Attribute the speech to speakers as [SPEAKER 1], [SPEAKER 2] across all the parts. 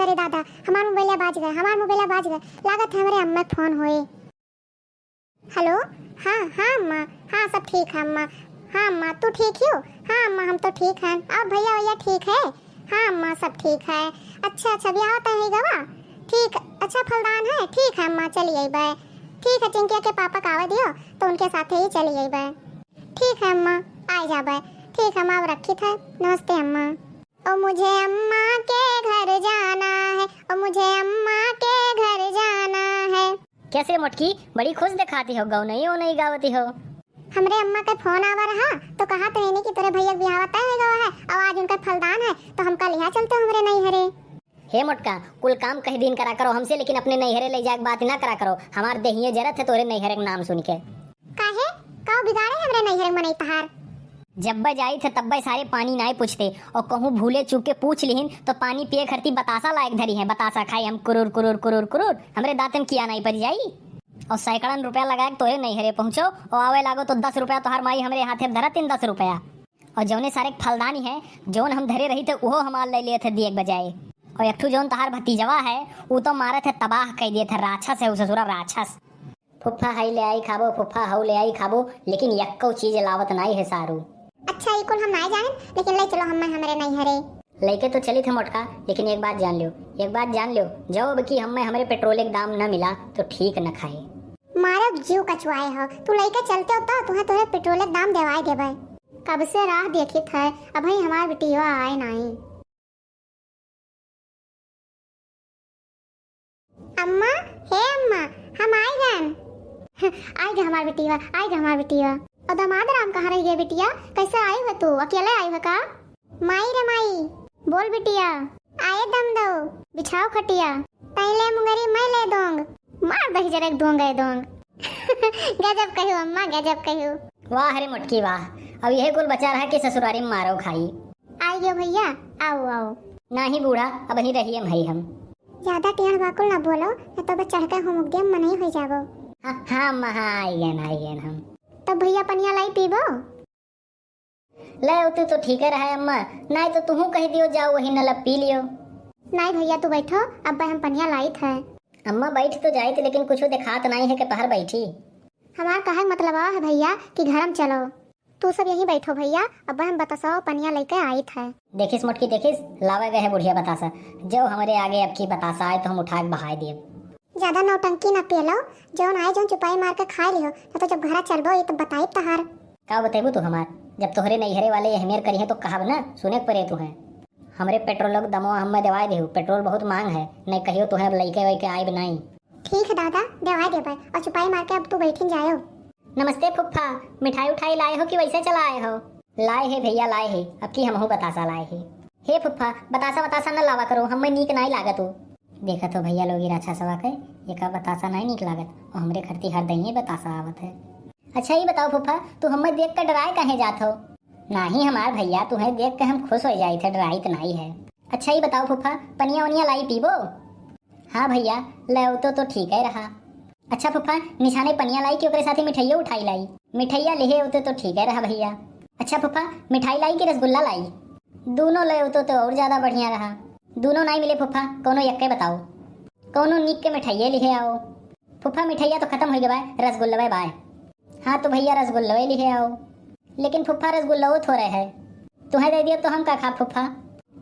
[SPEAKER 1] अरे दादा हमार मोबाइल बाज गए लागत है हमारे अम्मा फोन होए। हेलो हाँ अम्मा, हाँ सब ठीक है अम्मा। हाँ अम्मा तू ठीक हो? हाँ अम्मा हम तो ठीक हैं। और भैया ठीक है? हाँ अम्मा सब ठीक है। अच्छा ब्याह होता है गवा? ठीक, अच्छा फलदान है, ठीक है अम्मा चलिए बाय। ठीक है चिंकिया के पापा का आवे दियो तो उनके साथ ही चलिए बाय। ठीक है अम्मा आ जा बाय। ठीक है अम्मा अब रखी था। नमस्ते अम्मा। ओ मुझे अम्मा के घर जाना है, ओ मुझे अम्मा के घर जाना है।
[SPEAKER 2] कैसे मोटकी बड़ी खुश दिखाती हो, गाँव नहीं गावती हो?
[SPEAKER 1] हमरे अम्मा का फोन आवा रहा तो कहा तो नहीं कि तेरे भैया ब्याह तय है गवा है और आज उनका फलदान है तो हम कल यहाँ चलते हमरे नैहरे।
[SPEAKER 2] हे मोटका कुल काम कहीं दिन करा करो हमसे, लेकिन अपने नैहरे ले जाके बात ना करा करो। हमार देहिए जरत है तोरे नैहरे का नाम सुन के।
[SPEAKER 1] काहे का बिगाड़े हमरे नैहरे में नहीं तहार?
[SPEAKER 2] जब जाई थे तब सारे पानी नहीं पूछते और कहूँ भूले चूक के पूछ लिहिन तो पानी पिए खरती बतासा लायक धरी है। बतासा खाई हम कुरुर कुरुर कुरुर कुरुर हमरे दांत में किया नहीं पड़ जाई। और सैकड़न रुपया लगा के तोरे नैहरे पहुंचो और आवे लागो तो 10 रुपया तोहर माई हमरे हाथे धरा 10 रुपया। और जौने सारे फलदानी है जौन हम धरे रही थे वो हमार ले लिए थे दिए बजाय। और एक जौन तोहार भतीजवा है वो तो मारे थे तबाह कर दिए थे। राक्षस है ससुरा राक्षस। फुफ्फा हाई ले आई खाबो, फुफ्फा हाउ ले आई खाबो, लेकिन यक्को चीज लावत नहीं है सारू।
[SPEAKER 1] अच्छा इकुल हम नहीं जाने लेकिन ले चलो हमरे नैहरे।
[SPEAKER 2] लेके तो चली थे मोटका, लेकिन एक बात जान लियो जब कि हमें पेट्रोल के दाम न मिला तो ठीक न खाए।
[SPEAKER 1] मारे जीव कचवाए हो तू लेके चलते हो तो तुहे पेट्रोल के दाम देवाए देबे। कब से राह देखी था अब भाई हमार बिटिया आए नहीं। अम्मा हे अम्मा हम आए गए। आए गए हमार बिटिया। और दामाद राम कहाँ रही है बिटिया? कैसे आई हो तू? अकेले आई हो का? माई रे माई बोल बिटिया। आए दम दो बिछाओ खटिया। पहले मुंगरी मैं ले दूंग मार दही जरा दूंग। गजब कहो अम्मा गजब कहो।
[SPEAKER 2] वाह हरे मोटकी वाह। अब यह कुल बचा रहा कि ससुरारी में मारो खाई।
[SPEAKER 1] आई गयो भैया आओ।
[SPEAKER 2] नहीं बूढ़ा अब ही रहिए भाई हम।
[SPEAKER 1] ज्यादा टेढ़ बाकुल ना बोलो न तो बस चढ़ के हम उद्यम मन ही हो जाबो।
[SPEAKER 2] हाँ अम्मा हाँ आई गए हम।
[SPEAKER 1] तब भैया पनिया लाई पीबो?
[SPEAKER 2] ले उतू तो ठीक है रहा अम्मा, नहीं तो तुहू कह दियो जाओ वही नलब पी लियो।
[SPEAKER 1] नहीं भैया तू बैठो अब हम पनिया लाई थे।
[SPEAKER 2] अम्मा बैठ तो जाई थी लेकिन कुछ दिखात नहीं है कि पहर बैठी।
[SPEAKER 1] हमार कहे मतलब है भैया कि घर में चलो। तू सब यहीं बैठो भैया अब हम बतासाओ पनिया लेके आई थे।
[SPEAKER 2] देखिस मोटकी देखिस लावे गए है बुढ़िया बतासा। जो हमारे आगे अब की बतासा आए तो हम उठा के बहाई दिए।
[SPEAKER 1] ज्यादा नौटंकी न पिलो जौन आए जौन चुपाई मार के खा लियो तो जब घर चलबो ये तो बताई तहार।
[SPEAKER 2] का बतेबू तू हमार? जब तोहरे नैहरे वाले अहमियर करी है तो कहब ना सुने परे तू है। हमरे पेट्रोल दमो हम दवाई देहू, पेट्रोल बहुत मांग है नहीं कहियो तुहे लइके वइके आइब नहीं।
[SPEAKER 1] ठीक है दादा दवाई देबे और चुपाई मार के अब तू बैठिन जायो।
[SPEAKER 2] नमस्ते फुफ्फा, मिठाई उठाई लाए हो कि वैसे चला आए हो? लाए है भैया लाए है, अब की हमहू बतासा लाए है। हे फुफ्फा बतासा न लावा करो, हमें नीक नहीं लागत हो। देखा तो भैया लोग अच्छा सवा के ये का बतासा नहीं नीक लागत और हमरे खरती हर दही बतासा आवत है। अच्छा ये बताओ फुफ्फा तू हमें देख कर डराए कहे जात हो? नहीं हमार भैया तुम्हें देख के हम खुश हो जाए थे, डराई तो नहीं है। अच्छा ये बताओ फुफ्फा पनिया वनिया लाई पीबो? हाँ भैया ले तो ठीक है रहा। अच्छा फुफ्फा निशाने पनिया लाई कि ओकरे साथे मिठाइया उठाई लाई? मिठाइया ले होते तो ठीक है रहा भैया। अच्छा फुफ्फा मिठाई लाई कि रसगुल्ला लाई? दोनों ले होते तो और ज्यादा बढ़िया रहा। दोनों नहीं मिले फुफ्फा कोनो यक्के बताओ। कोनो नीक के मिठाइया लिखे आओ। फुफ्फा मिठाइया तो खत्म हो गए रसगुल्ला बाय। हाँ तो भैया रसगुल्ला लिखे आओ। लेकिन फुफ्फा रसगुल्ला थोड़े है तुम्हें दे दियो तो हम का खा फुफ्फा?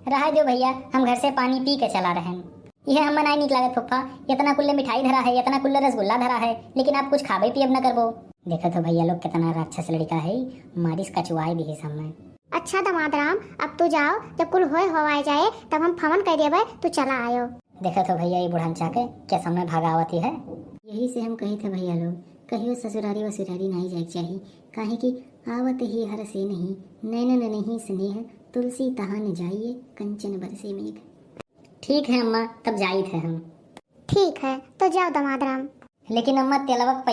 [SPEAKER 2] रहा दो भैया हम घर से पानी पी के चला रहे हैं। यह हमें नहीं निक लागत फुफ्फा, इतना कुल्ले मिठाई धरा है इतना कुल्ले रसगुल्ला धरा है लेकिन आप कुछ खाबे पियब न करबो। देखा तो भैया लोग कितना राक्षस लड़का है, मारिस कचुआई दी समय।
[SPEAKER 1] अच्छा दामाद राम अब तू जाओ जब कुल होए जाए तब हम फोन कर देबे तू चला आयो।
[SPEAKER 2] देखा तो भैया ये बुढ़ान चाके क्या समय भागावती है। यही से हम कहे थे भैया लोग कहियो ससुरारी वसुरारी नहीं जाए चाहिए, काहे कि आवत ही हर से नहीं नैनन नहीं स्नेह तुलसी तहाँ न जाइए कंचन बरसे मेघ। ठीक है अम्मा तब जाई थे हम।
[SPEAKER 1] ठीक है तो जाओ दामाद राम।
[SPEAKER 2] लेकिन अम्मा तेलवक